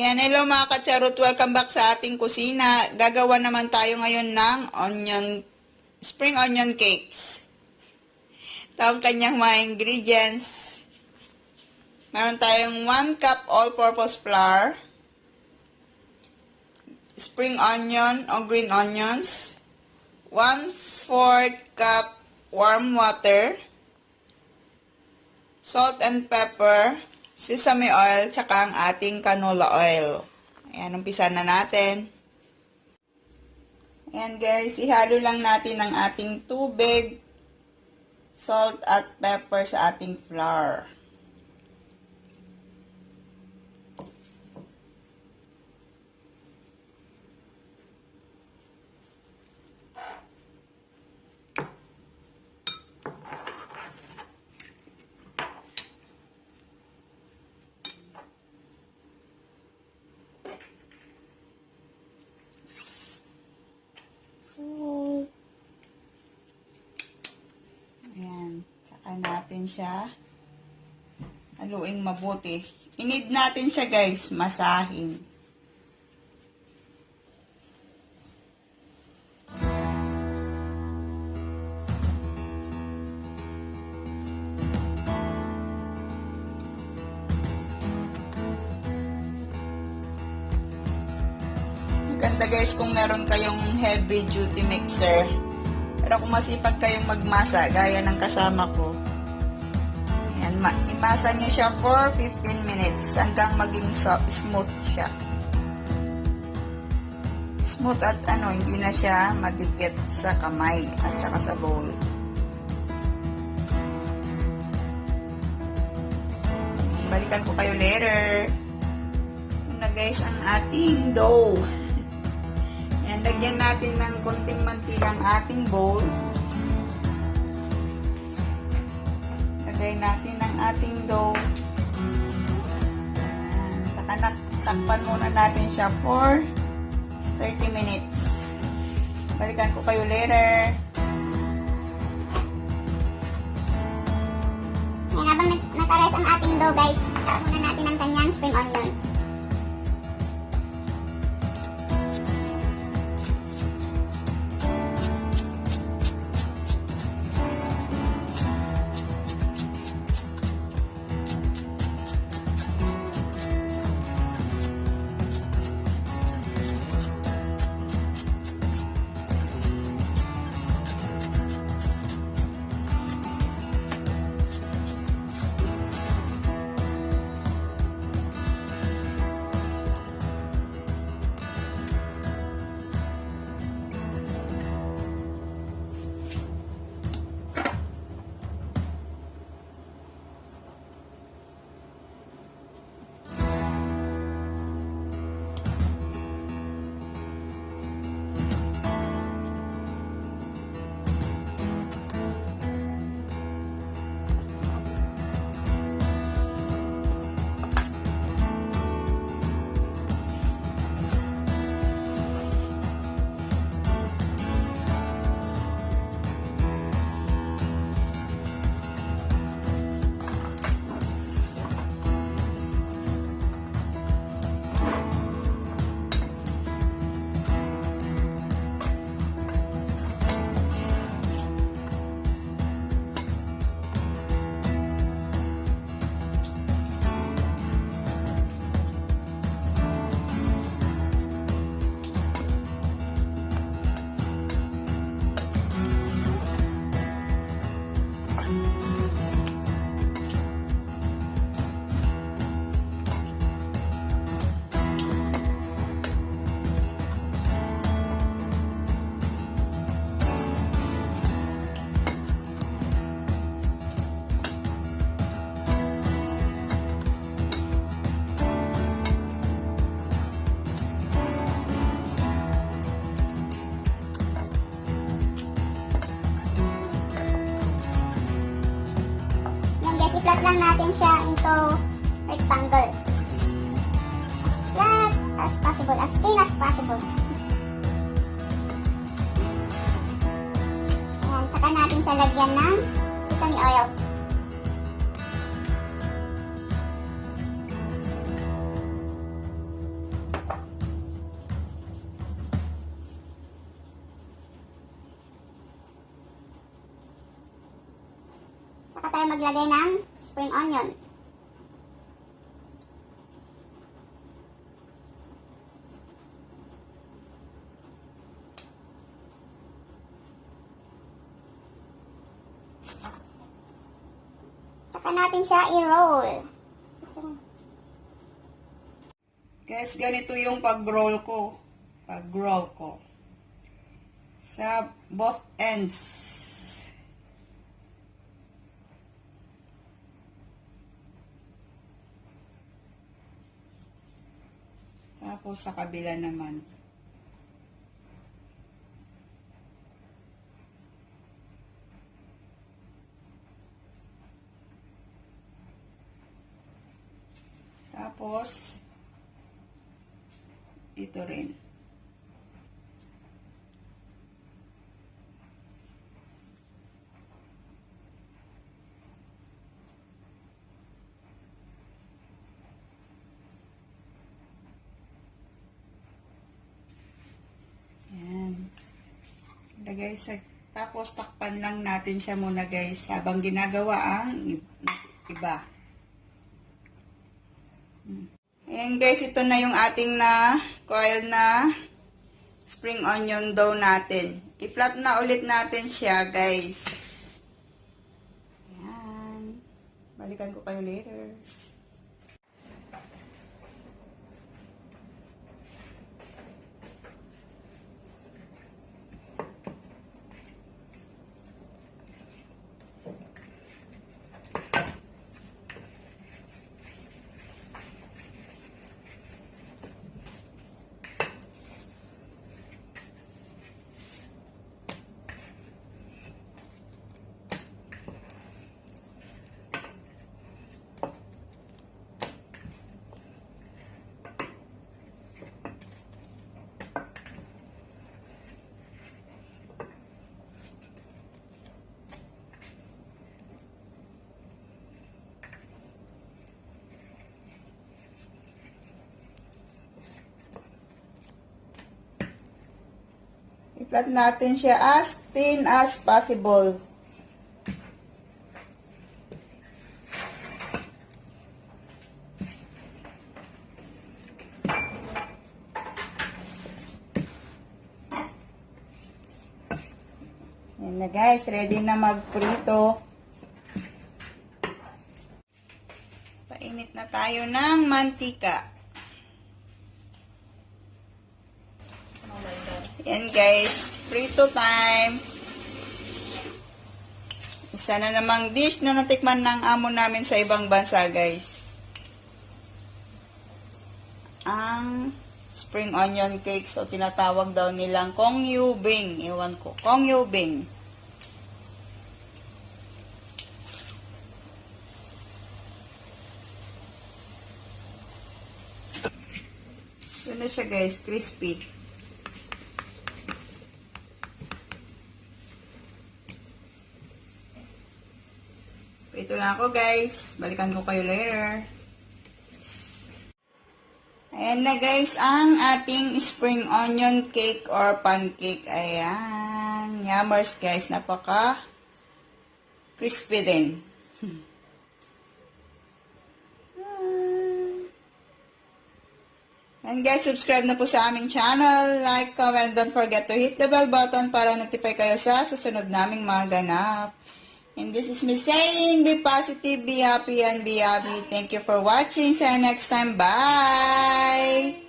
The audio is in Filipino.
Ayan, hello mga kacharot. Welcome back sa ating kusina. Gagawa naman tayo ngayon ng spring onion cakes. Ito ang kanyang mga ingredients. Meron tayong 1 cup all-purpose flour, spring onion o green onions, 1/4 cup warm water, salt and pepper, sesame oil, tsaka ang ating canola oil. Ayan, umpisa na natin. Ayan guys, ihalo lang natin ang ating tubig, salt at pepper sa ating flour. Ayan, tsaka natin siya haluin mabuti. I-need natin siya guys, masahin. Maganda guys kung meron kayong heavy duty mixer. Pero kung masipag kayong magmasa, gaya ng kasama ko, ayan, imasa nyo siya for 15 minutes hanggang maging smooth siya. Smooth at hindi na siya madikit sa kamay at saka sa bowl. Balikan ko kayo later. Ito na guys ang ating dough. Ayan, lagyan natin ng konting mantika ang ating bowl. Lagay natin ang ating dough. Ayan, saka takpan muna natin siya for 30 minutes. Balikan ko kayo later. Ayan, habang nakares ang ating dough guys, takpan muna natin ang kanyang spring onion. I-flat lang natin siya into rectangle. As flat as possible, as thin as possible. Ayan, saka natin siya lagyan ng sesame oil. maglagay ng spring onion. Tsaka natin siya i-roll. Guys, ganito yung pag-roll ko. Pag-roll ko. Sa both ends. Tapos sa kabila naman. Tapos ito rin. Yan. Lagay sa, tapos takpan lang natin siya muna guys habang ginagawa ang iba. Ayan guys, ito na yung ating na coil na spring onion dough natin. I-flat na ulit natin siya guys. Ayan. Balikan ko kayo later. I-flat natin siya as thin as possible. Ayan na guys, ready na magprito. Painit na tayo ng mantika. Yan guys, prito time. Isa na namang dish na natikman ng amo namin sa ibang bansa guys. Ang spring onion cake, so tinatawag daw nilang Cong Bing. Ewan ko, Cong Bing. Yun na siya guys, crispy. Ito lang ako guys. Balikan ko kayo later. Ayan na guys ang ating spring onion cake or pancake. Ayan. Yummers guys. Napaka crispy din. And guys, subscribe na po sa aming channel. Like, comment, don't forget to hit the bell button para notify kayo sa susunod naming mga ganap. And this is me saying, be positive, be happy, and be happy. Thank you for watching. See you next time. Bye!